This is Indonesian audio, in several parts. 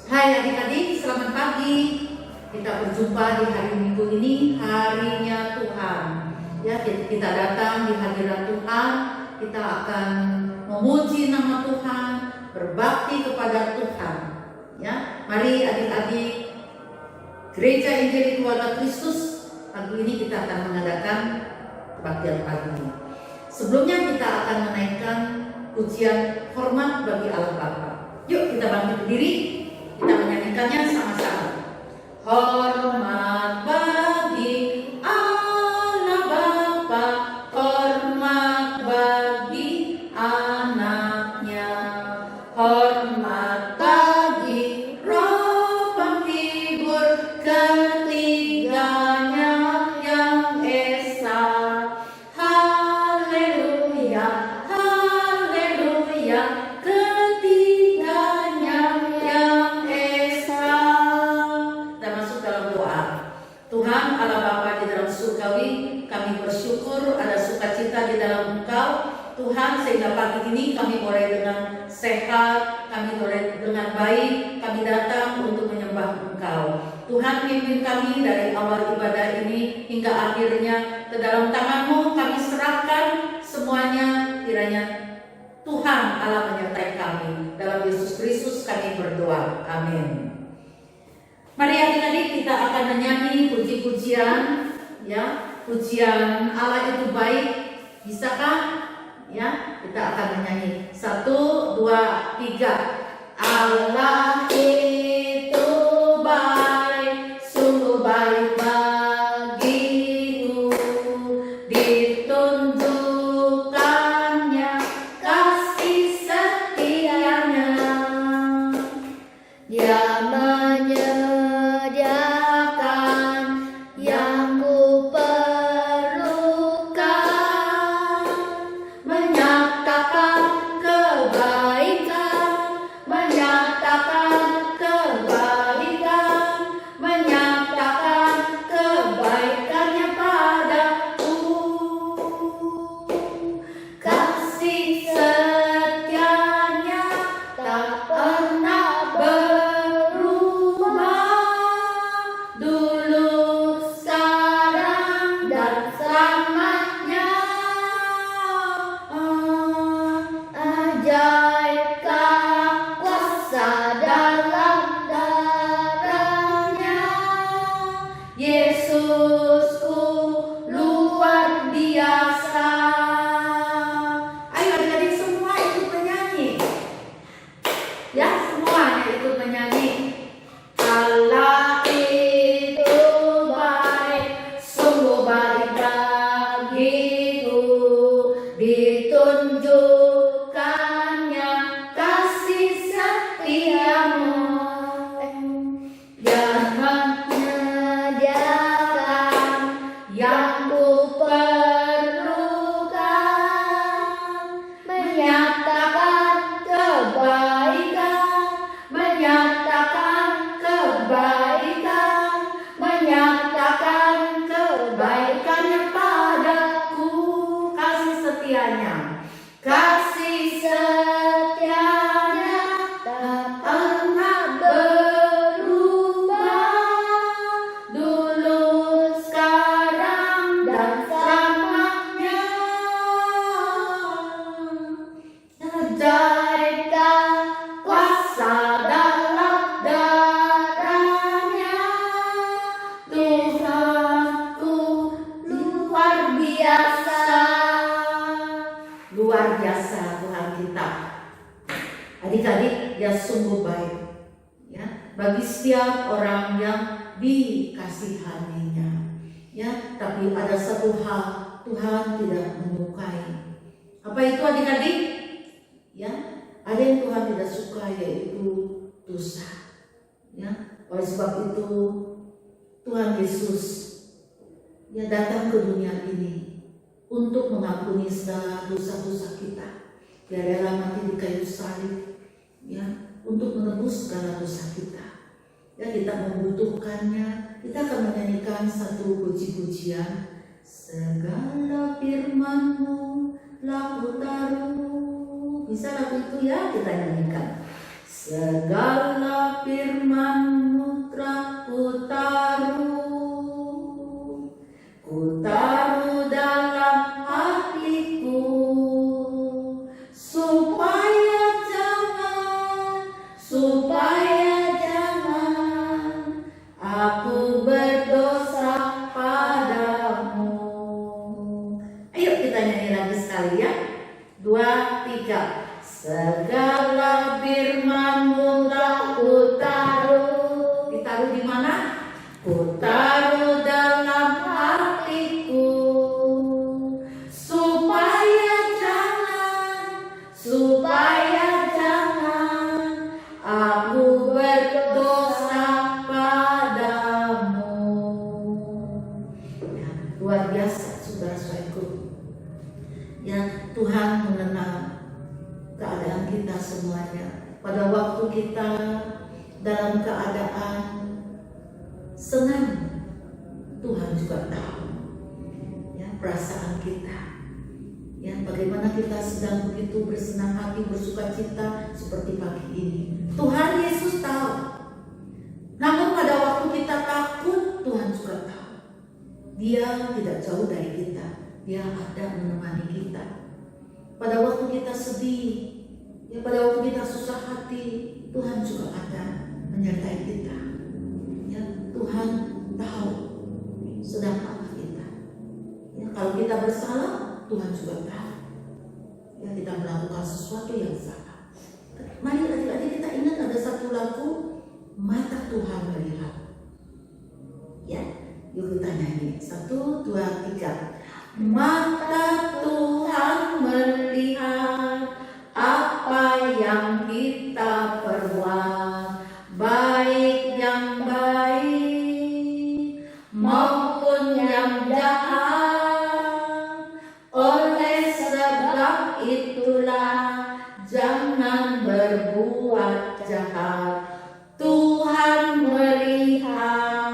Hai adik-adik, selamat pagi. Kita berjumpa di hari Minggu ini, harinya Tuhan. Ya, kita datang di hadirat Tuhan. Kita akan memuji nama Tuhan, berbakti kepada Tuhan. Ya, mari adik-adik Gereja Injili Keluarga Kristus, pagi ini kita akan mengadakan kebaktian pagi ini. Sebelumnya kita akan menaikkan pujian hormat bagi Allah Bapa. Yuk kita bangkit berdiri. Kita menyanyikannya sama-sama. Hormat bagi Allah Bapa, hormat bagi anaknya, hormat bagi Roh Penghibur ketiganya yang esa. Haleluya, haleluya, ketiganya yang esa. Kita masuk dalam doa. Tuhan Allah Bapa di dalam surgawi, kami bersyukur ada sukacita di dalam Engkau Tuhan, sehingga pagi ini kami boleh dengan sehat, kami boleh dengan baik, kami datang untuk menyembah Engkau. Tuhan, pimpin kami dari awal ibadah ini hingga akhirnya ke dalam tangan-Mu kami serahkan semuanya, kiranya Tuhan Allah menyertai kami. Dalam Yesus Kristus kami berdoa. Amin. Mari adik-adik kita akan menyanyi puji-pujian, ya, pujian Allah itu baik. Bisakah? Ya, kita akan menyanyi 1, 2, 3. Allah itu baik, sungguh baik bagiku, ditunjukkannya kasih setianya. Dia menyediakan yang ku perlukan, menyatakan kebaikan, menyatakan kebaikan, menyatakan kebaikannya padaku. Kasih setianya tak pernah berubah, dulu, sekarang, dan selamanya. Ajaibkah kuasa dalam darahnya, Yesusku luar biasa. Ayo adik-adik semua ikut menyanyi. Ya, semuanya ikut menyanyi. Allah itu baik, sungguh baik bagiku, ditunjukkannya kasih setiamu. Dia menyediakan yang ku perlukan, menyatakan kebaikan, menyatakan kebaikan, menyatakan kebaikannya padaku. Kasih setianya, kasih setianya tak pernah berubah, dulu, sekarang, dan selamanya. Ajaibkah kuasa dalam darahnya, Tuhanku luar biasa. Luar biasa Tuhan kita. Adik-adik, Dia sungguh baik, ya, bagi setiap orang yang dikasihaninya. Ya, tapi ada satu hal Tuhan tidak menyukai. Apa itu adik-adik? Ya, ada yang Tuhan tidak suka, yaitu dosa. Ya, oleh sebab itu Tuhan Yesus, ya, datang ke dunia ini untuk mengampuni segala dosa-dosa kita. Dia rela mati di kayu salib, ya, untuk menebus segala dosa kita. Ya, kita membutuhkannya. Kita akan menyanyikan satu puji-pujian. Segala firman-Mu laku taruh. Bisa lagu itu ya kita nyanyikan. Segala firman-Mu telah Kutaruh dalam hatiku, supaya jangan aku berdosa padamu. Ayo kita nyanyi lagi sekali ya. 2, 3. Segala firman-Mu telah kutaruh. Ditaruh di mana? Kutaruh dalam hatiku, supaya jangan aku berdosa padamu. Ya, luar biasa saudara-saudaraku. Ya, Tuhan mengenal keadaan kita semuanya. Pada waktu kita dalam keadaan senang, Tuhan juga tahu ya perasaan kita. Ya, bagaimana kita sedang begitu bersenang hati, bersuka cita seperti pagi ini. Tuhan Yesus tahu. Namun pada waktu kita takut, Tuhan juga tahu. Dia tidak jauh dari kita. Dia ada menemani kita. Pada waktu kita sedih, ya pada waktu kita susah hati, Tuhan juga ada menyertai kita. Ya, Tuhan tahu sedang apa kita. Ya, kalau kita bersalah, Tuhan juga tahu. Ya, kita melakukan sesuatu yang salah. Mari adik-adik kita ingat ada satu lagu, mata Tuhan melihat. Ya, yuk kita nyanyi. 1, 2, 3. Mata Tuhan melihat apa yang kita perbuat, baik yang baik maupun yang jahat. Oleh sebab itulah jangan berbuat jahat. Tuhan melihat.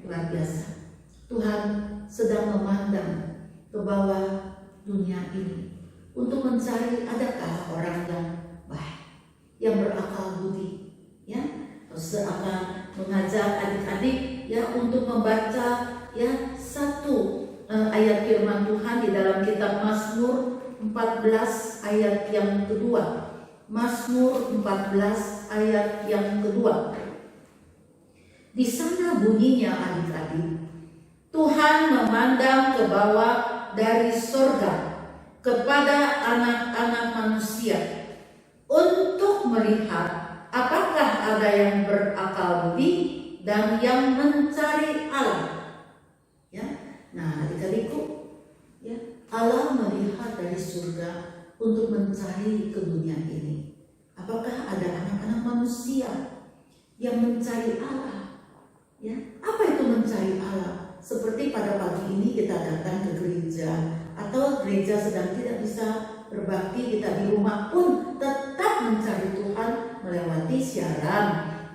Luar biasa. Tuhan sedang memandang ke bawah dunia ini untuk mencari adakah orang yang baik, yang berakal budi, ya. Seakan mengajak adik-adik ya untuk membaca ya satu ayat firman Tuhan di dalam kitab Mazmur 14 ayat yang kedua. Mazmur 14 ayat yang kedua. Di sana bunyinya adik-adik, Tuhan memandang ke bawah dari sorga kepada anak-anak manusia untuk melihat apakah ada yang berakal budi dan yang mencari Allah. Ya, nah adik-adikku, ya Allah melihat dari surga untuk mencari ke dunia ini. Apakah ada anak-anak manusia yang mencari Allah? Ya, apa itu mencari Allah? Seperti pada pagi ini kita datang ke gereja, atau gereja sedang tidak bisa berbakti, kita di rumah pun tetap mencari Tuhan melewati siaran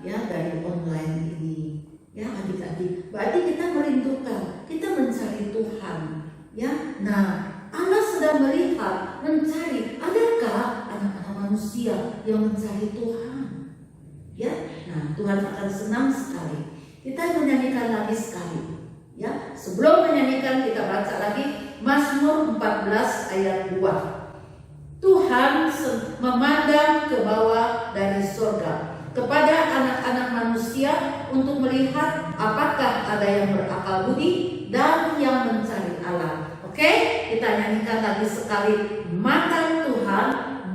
ya dari online ini. Ya adik-adik, berarti kita merindukan, kita mencari Tuhan. Ya, nah Allah sedang melihat, mencari, adakah anak-anak manusia yang mencari Tuhan? Ya, nah Tuhan akan senang sekali. Kita menyanyikan lagi sekali. Ya, sebelum menyanyikan kita baca lagi Mazmur 14 ayat 2. Tuhan memandang ke bawah dari surga kepada anak-anak manusia untuk melihat apakah ada yang berakal budi dan yang mencari Allah. Oke, kita nyanyikan lagi sekali. Mata Tuhan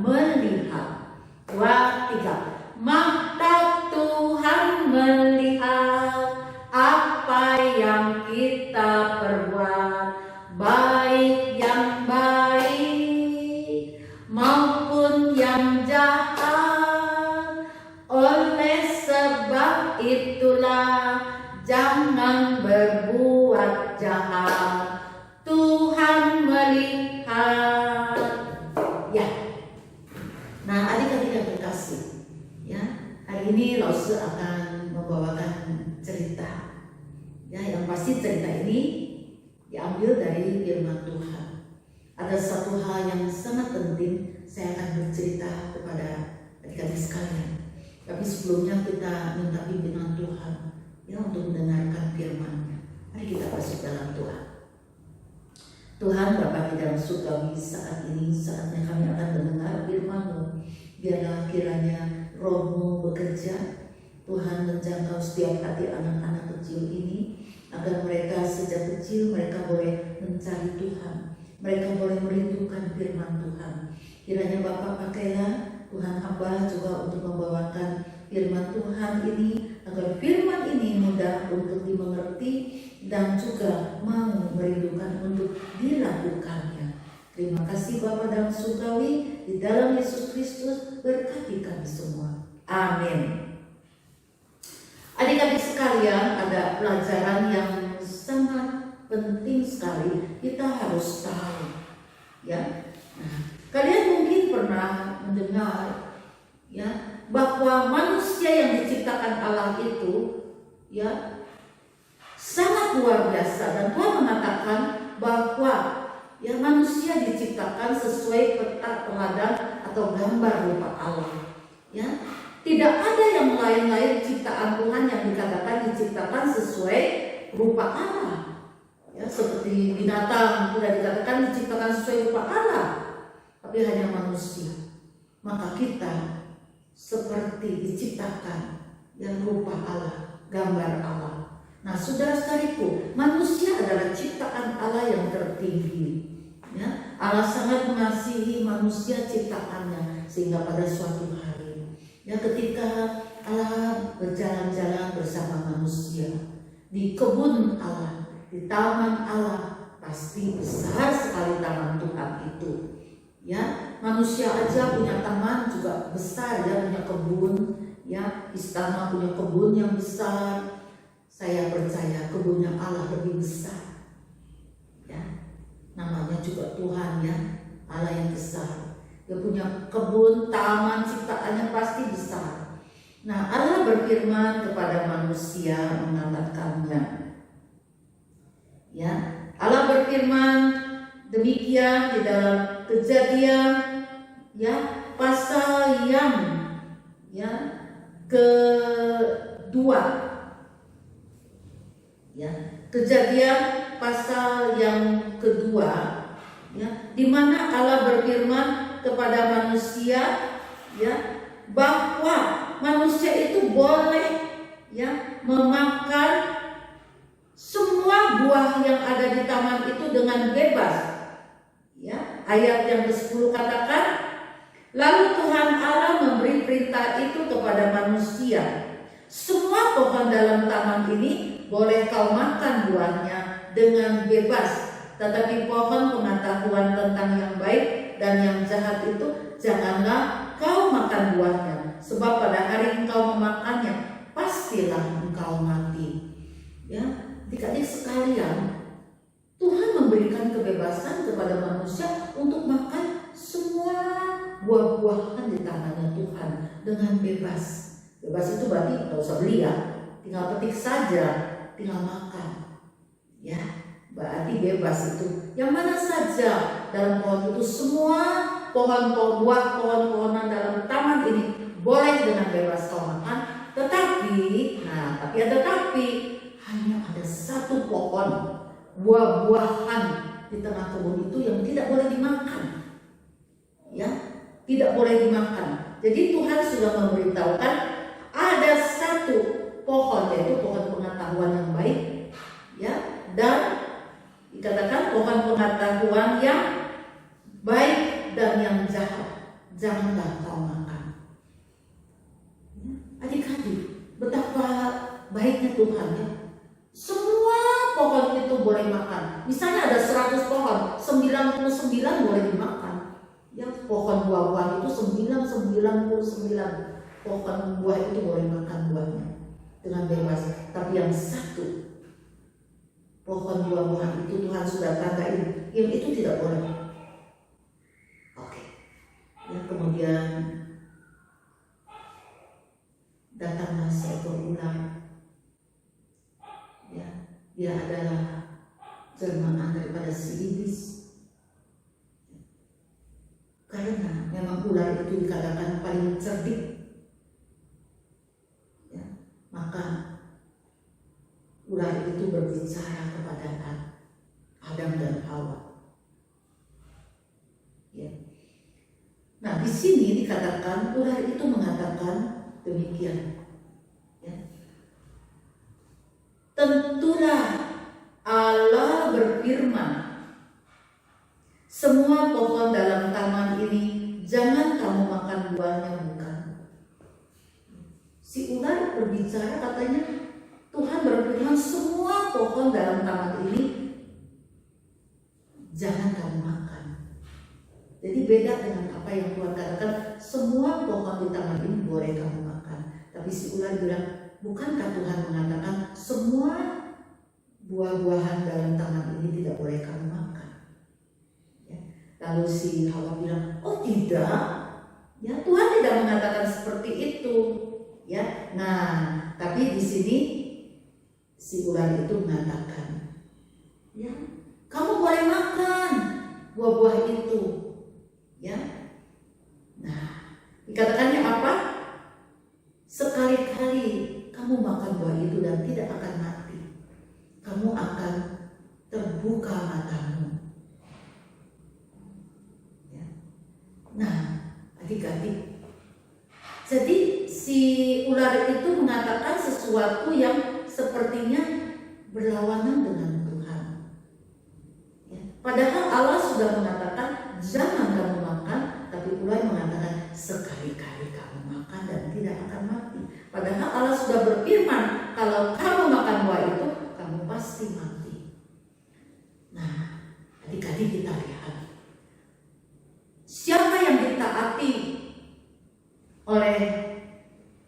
melihat. 2, 3. Mata Tuhan melihat apa yang kita perbuat, baik yang baik maupun yang jahat. Oleh sebab itulah jangan berbuat jahat. Tuhan melihat. Ya. Nah, adik-adik yang terkasih, ya, hari ini Lause akan membawakan cerita. Ya, yang pasti cerita ini diambil dari firman Tuhan. Ada satu hal yang sangat penting saya akan bercerita kepada adik-adik sekalian. Tapi sebelumnya kita minta pimpinan Tuhan ya untuk mendengarkan firman-Nya. Mari kita masuk dalam doa. Tuhan Bapa di dalam surgawi, saat ini saatnya kami akan mendengar firman-Mu. Biarlah kiranya Roh-Mu bekerja, Tuhan menjangkau setiap hati anak-anak kecil ini, agar mereka sejak kecil mereka boleh mencari Tuhan, mereka boleh merindukan firman Tuhan. Kiranya Bapa pakailah Tuhan hamba juga untuk membawakan firman Tuhan ini, agar firman ini mudah untuk dimengerti dan juga mau merindukan untuk dilakukannya. Terima kasih Bapa dalam surgawi, di dalam Yesus Kristus berkati kami semua. Amin. Adik-adik sekalian, ada pelajaran yang sangat penting sekali kita harus tahu. Ya, nah, kalian mungkin pernah mendengar ya bahwa manusia yang diciptakan Allah itu ya sangat luar biasa, dan Tuhan mengatakan bahwa ya manusia diciptakan sesuai peta teladan atau gambar rupa Allah. Ya, tidak ada yang lain-lain ciptaan Tuhan yang dikatakan diciptakan sesuai rupa Allah. Ya, seperti binatang tidak dikatakan diciptakan sesuai rupa Allah, tapi hanya manusia. Maka kita seperti diciptakan yang rupa Allah, gambar Allah. Nah, saudara-saudariku, manusia adalah ciptaan Allah yang tertinggi. Ya, Allah sangat mengasihi manusia ciptaannya, sehingga pada suatu hari, ya ketika Allah berjalan-jalan bersama manusia di kebun Allah, di taman Allah, pasti besar sekali taman Tuhan itu. Ya, manusia aja punya taman juga besar, ya punya kebun, ya istana punya kebun yang besar. Saya percaya kebunnya Allah lebih besar. Ya, namanya juga Tuhan ya, Allah yang besar. Dia punya kebun, taman, ciptaannya pasti besar. Nah, Allah berfirman kepada manusia mengatakannya. Ya, Allah berfirman demikian di dalam Kejadian ya pasal yang ya kedua. Ya, Kejadian pasal yang kedua ya, di mana Allah berfirman kepada manusia ya bahwa manusia itu boleh ya memakan semua buah yang ada di taman itu dengan bebas. Ya, ayat yang ke-10 katakan, lalu Tuhan Allah memberi perintah itu kepada manusia, semua pohon dalam taman ini boleh kau makan buahnya dengan bebas, tetapi pohon pengetahuan tentang yang baik dan yang jahat itu janganlah kau makan buahnya, sebab pada hari engkau memakannya pastilah engkau mati. Ya, adik-adik sekalian, Tuhan memberikan kebebasan kepada manusia untuk makan semua buah-buahan di tangannya Tuhan dengan bebas. Bebas itu berarti nggak usah beli ya, tinggal petik saja, tinggal makan. Ya, berarti bebas itu. Yang mana saja dalam pohon itu, semua pohon-pohon pohon-pohonan dalam taman ini boleh dengan bebas kau makan. Tetapi, tapi ada tapi, hanya ada satu pohon buah-buahan di tengah kebun itu yang tidak boleh dimakan. Ya, tidak boleh dimakan. Jadi Tuhan sudah memberitahukan ada satu pohon, yaitu pohon pengetahuan yang baik, ya, dan dikatakan pohon pengetahuan yang baik dan yang jahat janganlah kau makan. Ya, adik-adik, betapa baiknya Tuhan ya. Semua pohon itu boleh makan. Misalnya ada 100 pohon, 99 boleh dimakan. Ya, pohon buah-buah itu 999 pohon buah itu boleh makan buahnya dengan bebas. Tapi yang satu pohon buah-buahan itu Tuhan sudah tandain, yang itu tidak boleh. Oke. Ya, kemudian datanglah seekor ular. Ya, dia adalah jelmaan daripada si iblis. Karena memang ular itu dikatakan paling cerdik, ya, maka ular itu berbicara kepada Adam dan Hawa. Ya. Nah, di sini dikatakan ular itu mengatakan demikian. Ya. Tentulah Allah berfirman, semua pohon dalam taman ini jangan kamu makan buahnya, bukan. Si ular berbicara, katanya Tuhan berfirman semua pohon dalam taman ini jangan kamu makan. Jadi beda dengan apa yang Tuhan katakan, semua pohon di taman ini boleh kamu makan. Tapi si ular bilang, bukankah Tuhan mengatakan semua buah-buahan dalam taman ini tidak boleh kamu makan? Ya. Lalu si Hawa bilang, oh tidak, ya Tuhan tidak mengatakan seperti itu. Ya, nah tapi di sini si ular itu mengatakan, ya kamu boleh makan buah-buah itu. Ya, nah dikatakannya apa? Sekali-kali kamu makan buah itu dan tidak akan mati, kamu akan terbuka matamu. Ya. Nah, adik-adik, jadi si ular itu mengatakan sesuatu yang sepertinya berlawanan dengan Tuhan. Ya. Padahal Allah sudah mengatakan jangan kamu makan, tapi ular mengatakan sekali-kali kamu makan dan tidak akan mati. Padahal Allah sudah berfirman, kalau kamu makan buah itu, kamu pasti mati. Nah, adik-adik kita lihat, siapa yang ditaati oleh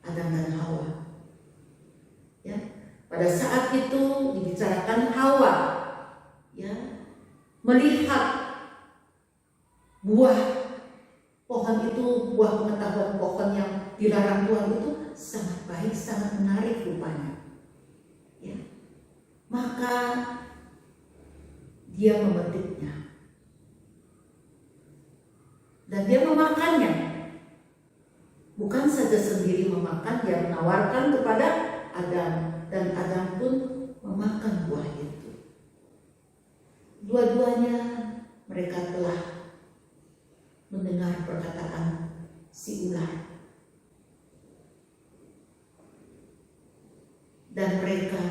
Adam dan Hawa? Ya, pada saat itu dibicarakan Hawa, ya, melihat buah pohon itu, buah pengetahuan pohon yang dilarang Tuhan itu sangat baik, sangat menarik rupanya. Ya. Maka dia memetiknya dan dia memakannya. Bukan saja sendiri memakan, dia menawarkan kepada Adam, dan Adam pun memakan buah itu. Dua-duanya mereka telah mendengar perkataan si ular, dan mereka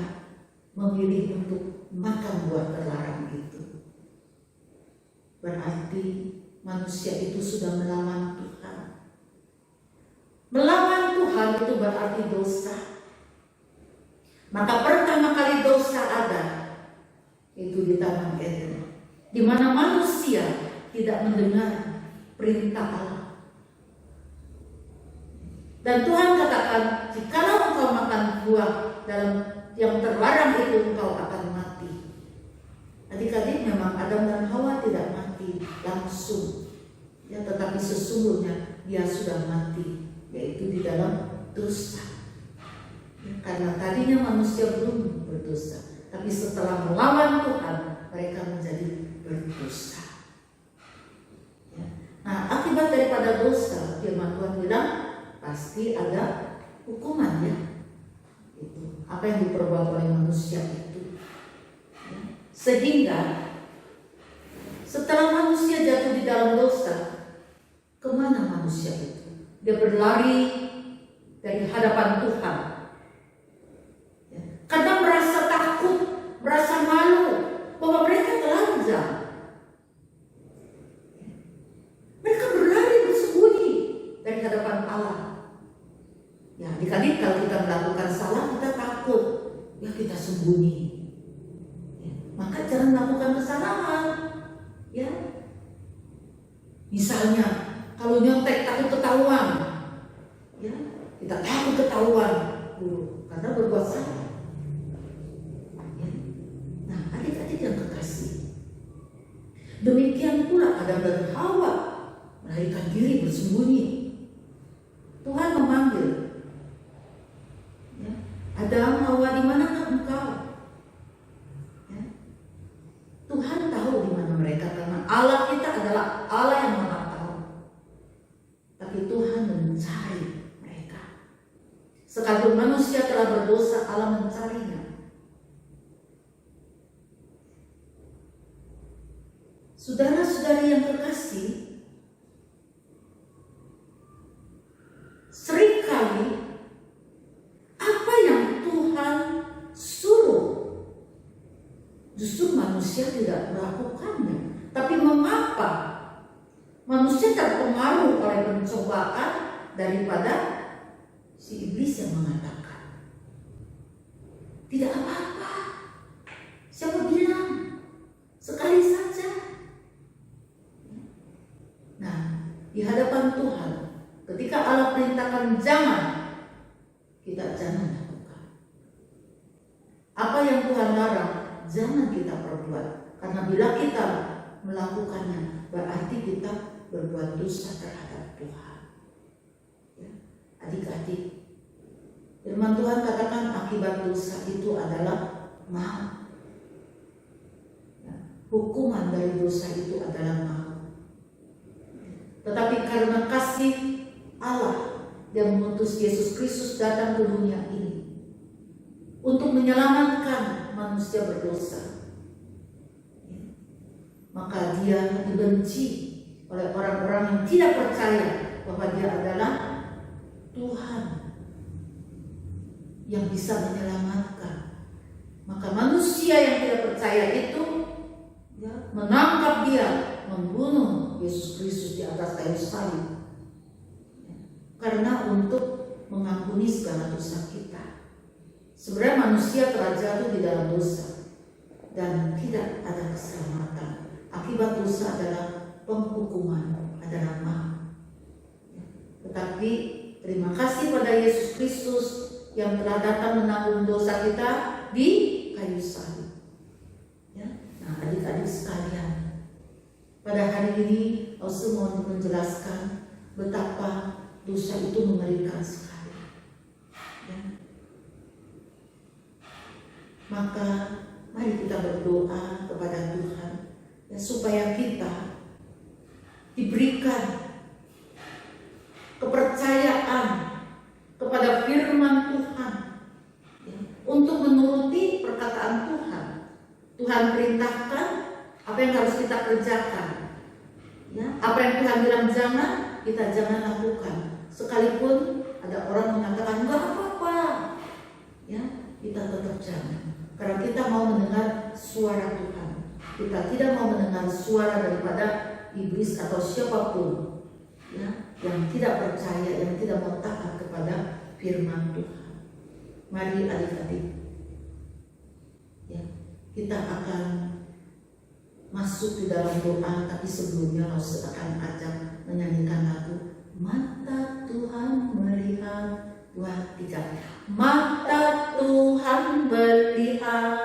memilih untuk makan buah terlarang itu. Berarti manusia itu sudah melawan Tuhan. Melawan Tuhan itu berarti dosa. Maka pertama kali dosa ada itu di Taman Eden, di mana manusia tidak mendengar perintah Allah. Dan Tuhan katakan, jikalau engkau makan buah dalam yang terlarang itu, engkau akan mati. Adik-adik, memang Adam dan Hawa tidak mati langsung, ya, tetapi sesungguhnya dia sudah mati, yaitu di dalam dosa. Ya, karena tadinya manusia belum berdosa, tapi setelah melawan Tuhan, mereka menjadi berdosa. Ya. Nah, akibat daripada dosa, firman Tuhan bilang pasti ada hukuman, ya. Itu apa yang diperbuat oleh manusia itu. Ya. Sehingga setelah manusia jatuh di dalam dosa, kemana manusia itu? Dia berlari dari hadapan Tuhan. Ya. Karena merasa takut, merasa malu bahwa mereka telanjang. Ya. Mereka berlari bersembunyi dari hadapan Allah. Ya, adik-adik, kalau kita melakukan salah, kita takut, ya kita sembunyi. Ya, maka jangan melakukan kesalahan. Ya, misalnya kalau nyontek takut ketahuan, ya kita takut ketahuan dulu karena berbuat salah. Ya. Nah, adik-adik yang kekasih, demikian pula Adam dan Hawa melarikan diri bersembunyi. Tuhan memanggil, ya, Adam, Hawa, di manakah engkau? Ya. Tuhan tahu di mana mereka, karena Allah kita adalah Allah yang Maha Tahu. walaupun manusia telah berdosa, Allah mencarinya. Saudara-saudari yang terkasih, seringkali apa yang Tuhan suruh justru manusia tidak melakukannya. Tapi mengapa manusia terpengaruh oleh pencobaan daripada si iblis yang mengatakan tidak apa-apa, siapa bilang, sekali saja. Nah, di hadapan Tuhan, ketika Allah perintahkan jangan, kita jangan lakukan. Apa yang Tuhan larang, jangan kita perbuat. Karena bila kita melakukannya, berarti kita berbuat dosa terhadap Tuhan. Ya, adik-adik, firman Tuhan katakan akibat dosa itu adalah maut. Ya, hukuman dari dosa itu adalah maut. Tetapi karena kasih Allah yang mengutus Yesus Kristus datang ke dunia ini untuk menyelamatkan manusia berdosa, maka dia dibenci oleh orang-orang yang tidak percaya bahwa dia adalah Tuhan yang bisa menyelamatkan. Maka manusia yang tidak percaya itu menangkap dia, membunuh Yesus Kristus di atas kayu salib, karena untuk mengampuni segala dosa kita. Sebenarnya manusia telah jatuh di dalam dosa dan tidak ada keselamatan. Akibat dosa adalah penghukuman, adalah maut. Tetapi terima kasih pada Yesus Kristus yang telah datang menanggung dosa kita di kayu salib. Nah, adik-adik sekalian, pada hari ini Aku mau menjelaskan betapa dosa itu mengerikan sekali. Ya. Maka mari kita berdoa kepada Tuhan ya, supaya kita diberikan kepercayaan kepada firman Tuhan ya, untuk menuruti perkataan Tuhan. Tuhan perintahkan apa yang harus kita kerjakan. Ya, apa yang Tuhan bilang jangan, kita jangan lakukan. Sekalipun ada orang mengatakan enggak apa-apa, ya kita tetap jangan. Karena kita mau mendengar suara Tuhan. Kita tidak mau mendengar suara daripada iblis atau siapapun, ya, yang tidak percaya, yang tidak mau taat kepada firman Tuhan. Mari adik-adik, ya, kita akan masuk di dalam doa, tapi sebelumnya Rose akan ajak menyanyikan lagu Mata Tuhan melihat, 2, 3. Mata Tuhan melihat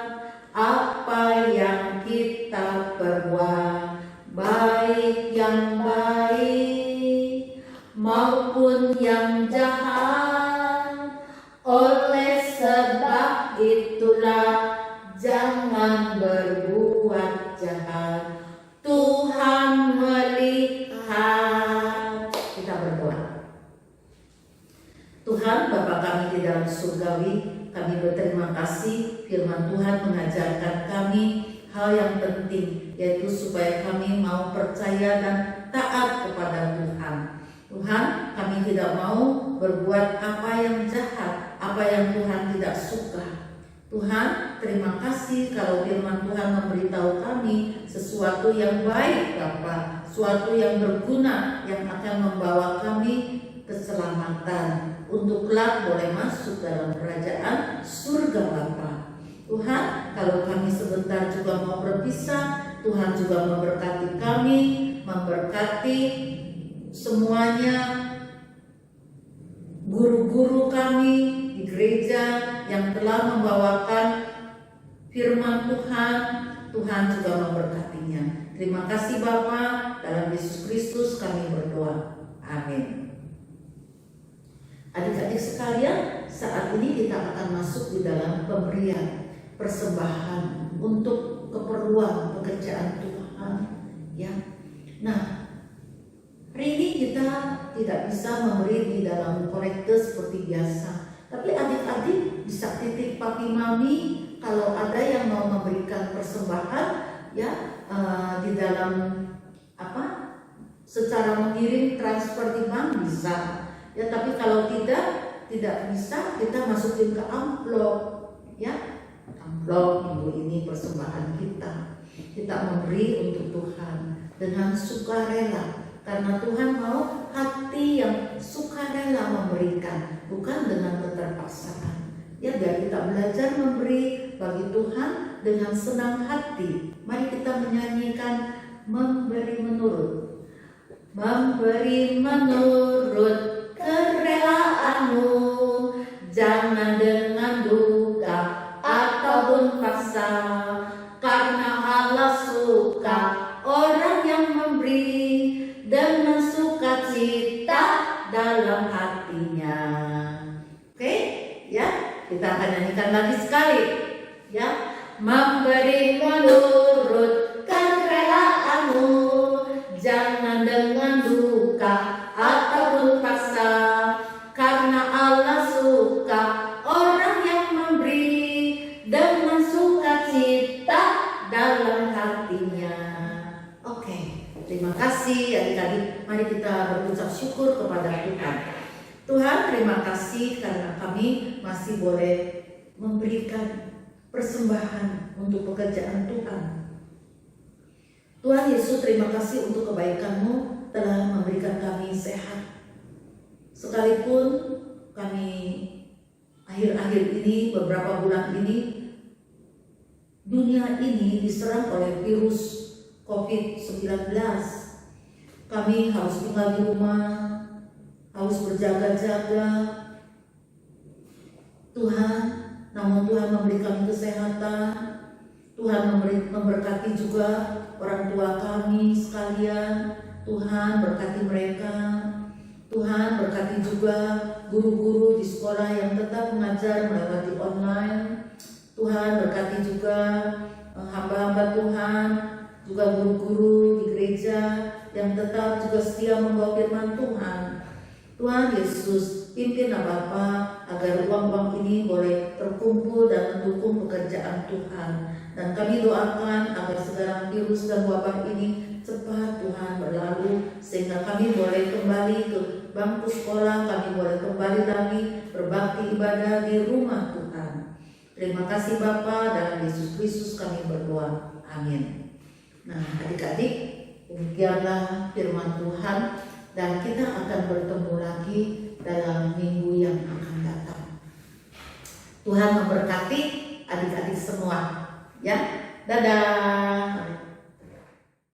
apa yang kita perbuat, baik yang baik maupun yang jahat. Oleh sebab itulah jangan berbuat jahat. Tuhan melihat. Kita berdoa. Tuhan Bapa kami di dalam surgawi, kami berterima kasih firman Tuhan mengajarkan kami hal yang penting, yaitu supaya kami mau percaya dan taat kepada Tuhan. Tuhan, kami tidak mau berbuat apa yang jahat, apa yang Tuhan tidak suka. Tuhan, terima kasih kalau firman Tuhan memberitahu kami sesuatu yang baik Bapa, sesuatu yang berguna yang akan membawa kami keselamatan untuk kelak boleh masuk dalam kerajaan surga Bapa. Tuhan, kalau kami sebentar juga mau berpisah, Tuhan juga memberkati kami, memberkati semuanya, guru-guru kami di gereja yang telah membawakan firman Tuhan. Tuhan juga memberkatinya. Terima kasih Bapa, dalam Yesus Kristus kami berdoa. Amin. Adik-adik sekalian, saat ini kita akan masuk di dalam pemberian persembahan untuk keperluan pekerjaan Tuhan. Ya, nah hari ini kita tidak bisa memberi di dalam kolekte seperti biasa, Tapi adik-adik bisa titip papi mami kalau ada yang mau memberikan persembahan ya di dalam secara mengirim transfer di bank bisa ya, tapi kalau tidak bisa, kita masukin ke amplop ya, amplop minggu ini persembahan kita memberi untuk Tuhan dengan sukarela, karena Tuhan mau hati yang sukarela memberikan, bukan dengan keterpaksaan ya. Biar kita belajar memberi bagi Tuhan dengan senang hati. Mari kita menyanyikan memberi menurut kerelaanmu, jangan dengan duka ataupun paksa, karena Allah suka orang yang memberi dengan sukacita dalam hatinya. Oke, ya, kita akan nyanyikan lagi sekali ya. Memberi menurut kerelaanmu, jangan dengan duka ataupun paksa, karena Allah suka orang yang memberi dengan sukacita dalam hatinya. Oke, terima kasih adik-adik. Mari kita berucap syukur kepada Tuhan. Tuhan, terima kasih karena kami masih boleh memberikan persembahan untuk pekerjaan Tuhan. Tuhan Yesus, terima kasih untuk kebaikan-Mu telah memberikan kami sehat. Sekalipun kami akhir-akhir ini, beberapa bulan ini, dunia ini diserang oleh virus COVID-19. Kami harus tinggal di rumah, harus berjaga-jaga. Tuhan, namun Tuhan memberikan kesehatan. Tuhan memberkati juga orang tua kami sekalian. Tuhan berkati mereka. Tuhan berkati juga guru-guru di sekolah yang tetap mengajar melewati online. Tuhan berkati juga hamba-hamba Tuhan, juga guru-guru di gereja yang tetap juga setia membawa firman Tuhan. Tuhan Yesus, pimpinlah Bapa agar uang-uang ini boleh terkumpul dan mendukung pekerjaan Tuhan. Dan kami doakan agar segala virus dan wabah ini cepat Tuhan berlalu, sehingga kami boleh kembali ke bangku sekolah, kami boleh kembali lagi berbakti ibadah di rumah Tuhan. Terima kasih Bapa, dalam Yesus Kristus kami berdoa. Amin. Nah, adik-adik, demikianlah firman Tuhan. Dan kita akan bertemu lagi dalam minggu yang akan datang. Tuhan memberkati adik-adik semua ya. Dadah.